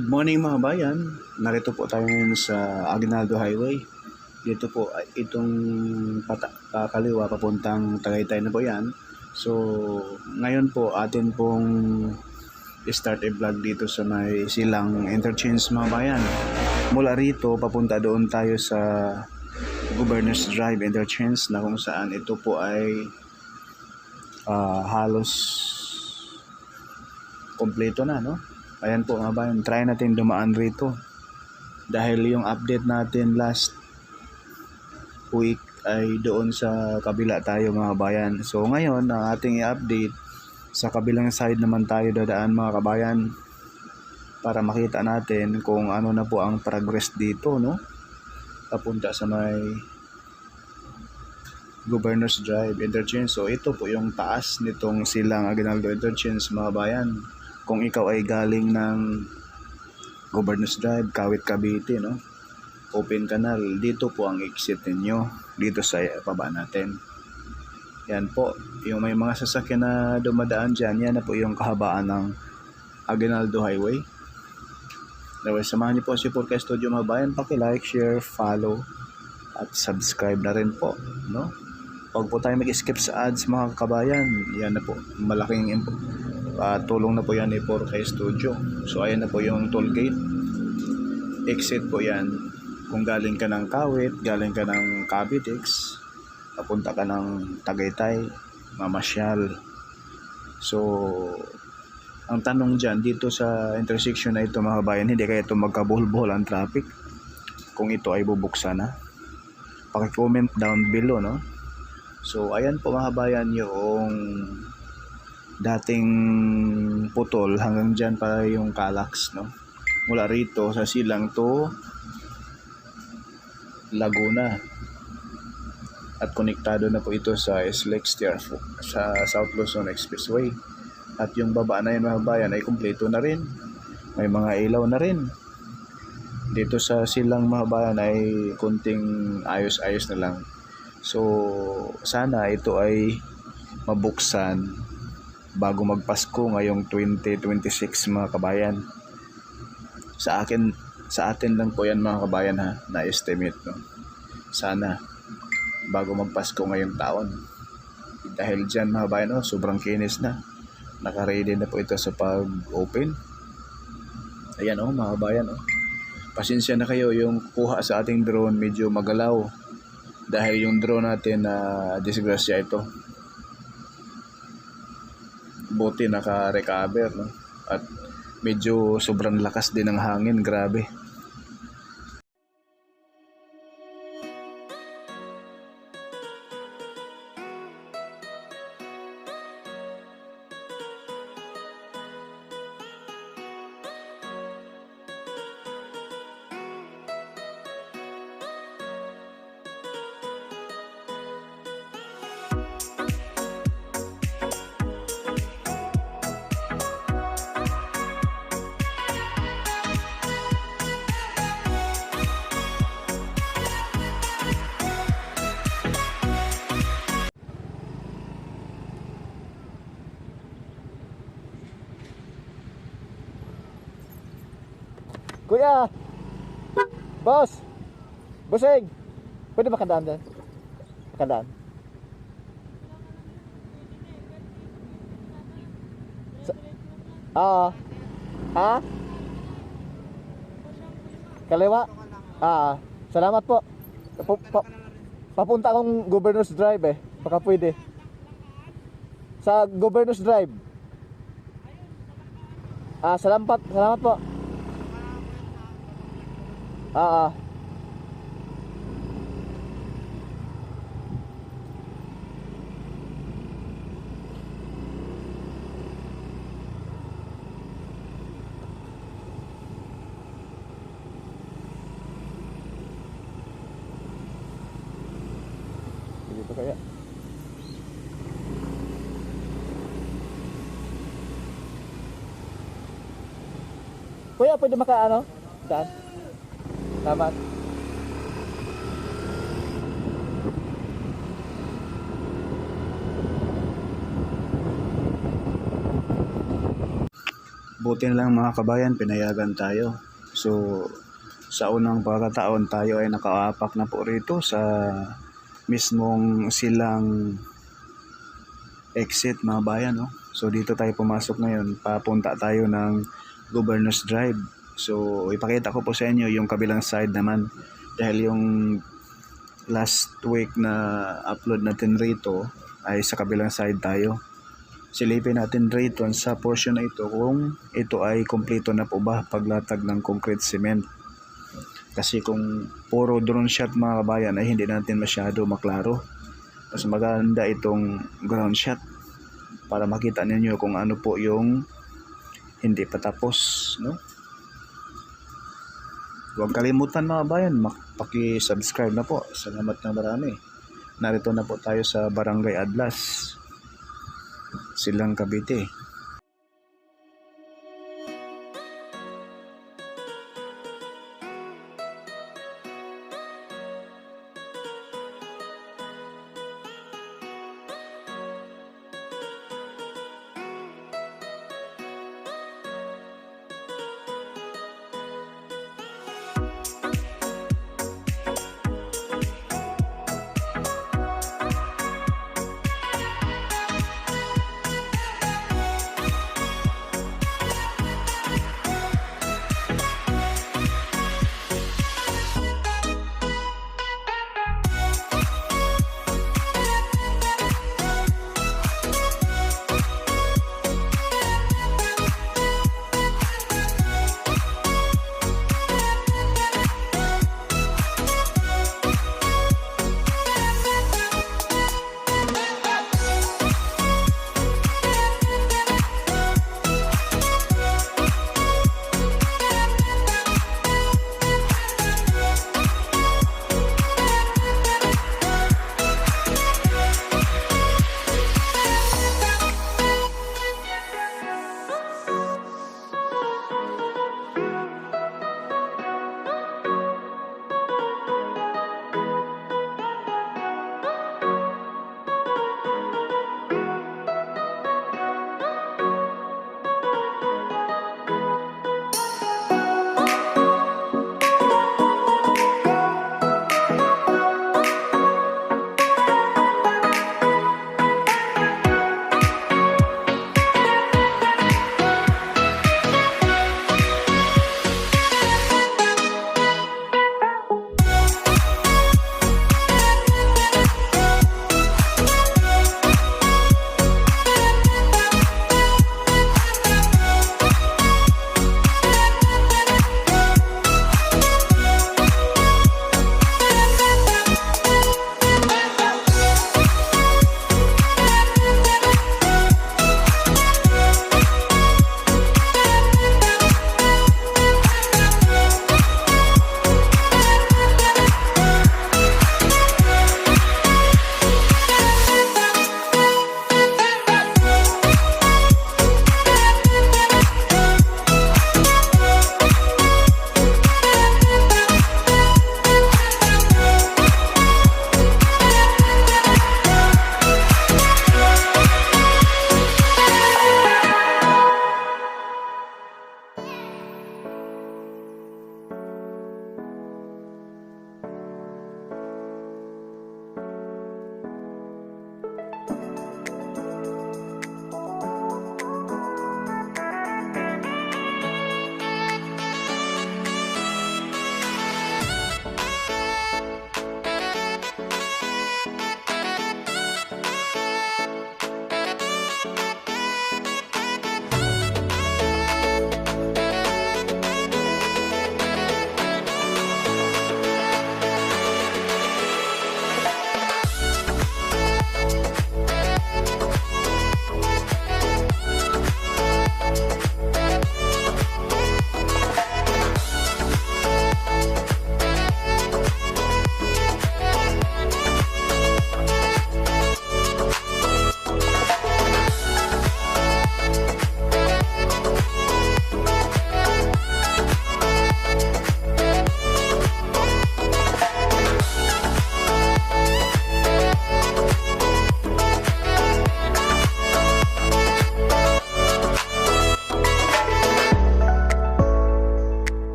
Good morning mga bayan. Narito po tayo ngayon sa Aguinaldo Highway. Dito po itong kaliwa papuntang Tagaytay na po yan. So ngayon po atin pong start a vlog dito sa may Silang Interchange mga bayan. Mula rito papunta doon tayo sa Governor's Drive Interchange na kung saan ito po ay halos kompleto na, no? Ayan po mga bayan, try natin dumaan rito dahil yung update natin last week ay doon sa kabila tayo mga bayan. So ngayon ang ating i-update sa kabilang side naman tayo dadaan mga kabayan para makita natin kung ano na po ang progress dito, no? Papunta sa may Governor's Drive Interchange. So ito po yung taas nitong Silang Aguinaldo Interchange mga bayan. Kung ikaw ay galing ng Governor's Drive, Kawit, Cavite, no? Open Canal, dito po ang exit ninyo, dito sa baba natin. Yan po, yung may mga sasakyan na dumadaan dyan, yan na po yung kahabaan ng Aguinaldo Highway. Dahil samahan niyo po si Purka Studio mga bayan, paki-like, share, follow, at subscribe na rin po, no? Huwag po tayo mag-skip sa ads mga kabayan, yan na po, malaking tulong na po yan ni Purka Studio. So ayan na po yung toll gate, exit po yan kung galing ka ng Kawit, galing ka ng Cavitex, papunta ka ng Tagaytay, mamasyal. So ang tanong dyan dito sa intersection na ito mga kabayan, hindi kaya ito magkabuhol-buhol ang traffic kung ito ay bubuksan na? Paki-comment down below, no? So ayan po mga kabayan yung dating putol hanggang dyan para yung Calax, no? Mula rito sa Silang to Laguna at konektado na po ito sa SLEX sa South Luzon Expressway. At yung baba na yun mga bayan ay kumpleto na rin, may mga ilaw na rin. Dito sa Silang mga bayan ay kunting ayos-ayos na lang. So sana ito ay mabuksan bago magpasko ngayong 2026 mga kabayan. Sa atin lang po yan mga kabayan, ha, na estimate, no? Sana bago magpasko ngayong taon. Dahil dyan mga kabayan, oh, sobrang kinis na. Naka-ready na po ito sa pag-open. Ayan, oh mga kabayan, oh. Pasensya na kayo, yung kuha sa ating drone medyo magalaw dahil yung drone natin na disgrasya ito. Buti naka-recover, no? At medyo sobrang lakas din ng hangin, grabe. Kuya! Boss! Busing! Pwede makadaan doon? Makadaan? Ha? Kaliwa? Salamat po. Papunta akong Governor's Drive, baka pwede. Sa Governor's Drive. Salamat po. Dito kaya. Kuya, pwede maka daan? Salamat. buti na lang mga kabayan, pinayagan tayo. So, sa unang pagkataon tayo ay nakaapak na po rito sa mismong silang exit mga bayan. No? So, dito tayo pumasok ngayon. Papunta tayo ng Governor's Drive. So, ipakita ko po sa inyo yung kabilang side naman. Dahil yung last week na upload natin rito ay sa kabilang side tayo. Silipin natin rito sa portion na ito kung ito ay kumpleto na po ba paglatag ng concrete cement. Kasi kung puro drone shot mga kabayan ay hindi natin masyado maklaro. Mas maganda itong ground shot para makita ninyo kung ano po yung hindi pa tapos, no? Huwag kalimutan mga bayan, paki-subscribe na po. Salamat na marami. Narito na po tayo sa Barangay Adlas, Silang Cavite.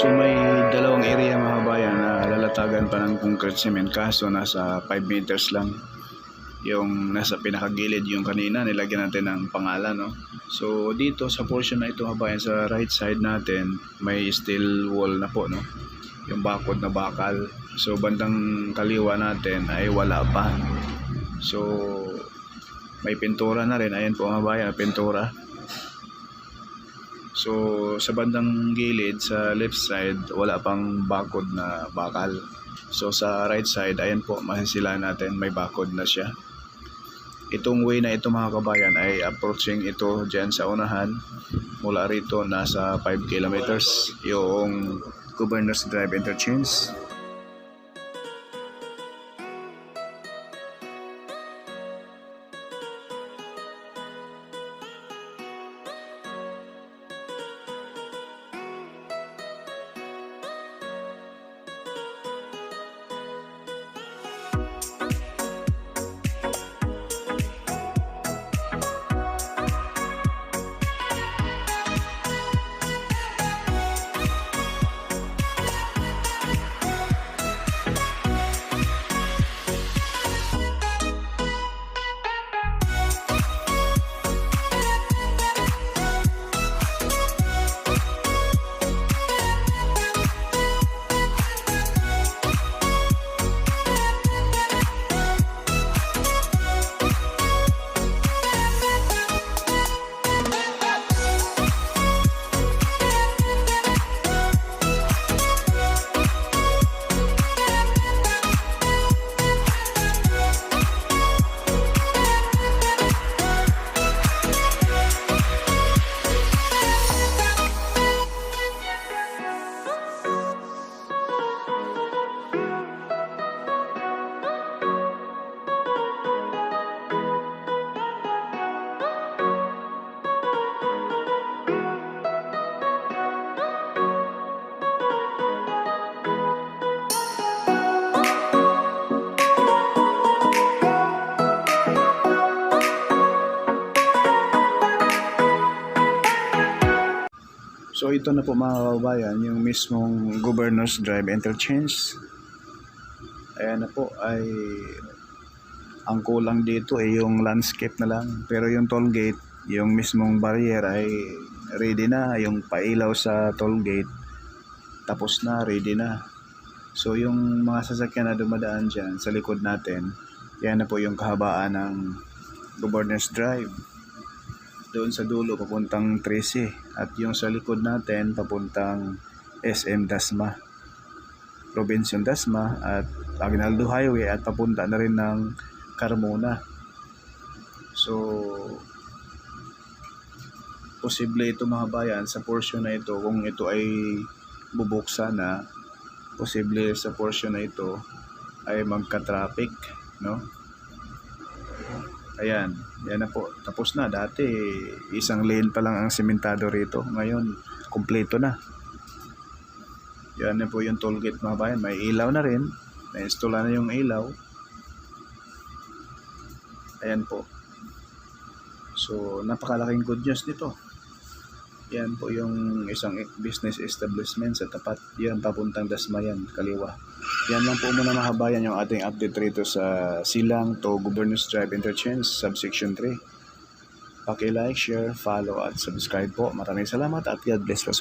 So may dalawang area mga kabayan na lalatagan pa ng concrete cement, kaso nasa 5 meters lang. Yung nasa pinakagilid yung kanina nilagyan natin ng pangalan, no? So dito sa portion na ito mga kabayan, sa right side natin may steel wall na po, no? Yung bakod na bakal. So bandang kaliwa natin ay wala pa. So may pintura na rin, ayan po mga kabayan, pintura. So sa bandang gilid sa left side wala pang bakod na bakal. So sa right side, ayan po, masisila natin, may bakod na siya. Itong way na ito mga kabayan ay approaching ito dyan sa unahan. Mula rito nasa 5 kilometers yung Governors Drive Interchange. So ito na po mga kababayan, yung mismong Governors Drive Interchange. Ayan na po, ay ang kulang dito ay yung landscape na lang. Pero yung toll gate, yung mismong barrier ay ready na. Yung pailaw sa toll gate, tapos na, ready na. So yung mga sasakyan na dumadaan dyan sa likod natin, yan na po yung kahabaan ng Governors Drive. Doon sa dulo papuntang 13 at yung sa likod natin papuntang SM Dasma, Robinson Dasma at Aguinaldo Highway at papunta na rin ng Carmona. So posible ito mga bayan sa portion na ito, kung ito ay bubuksan na, posible sa portion na ito ay magka-traffic, no? Ayan, yan na po. Tapos na. Dati, isang lane pa lang ang sementado rito. Ngayon, kumpleto na. Yan na po yung toll gate mga bayan. May ilaw na rin. Na-install na yung ilaw. Ayan po. So, napakalaking good news nito. Yan po yung isang business establishment sa tapat. Yan, papuntang Dasma yan, kaliwa. Yan lang po muna mga kabayan yung ating update rito sa Silang to Governors Drive Interchange, subsection 3. Paki-like, share, follow at subscribe po. Maraming salamat at God bless po sa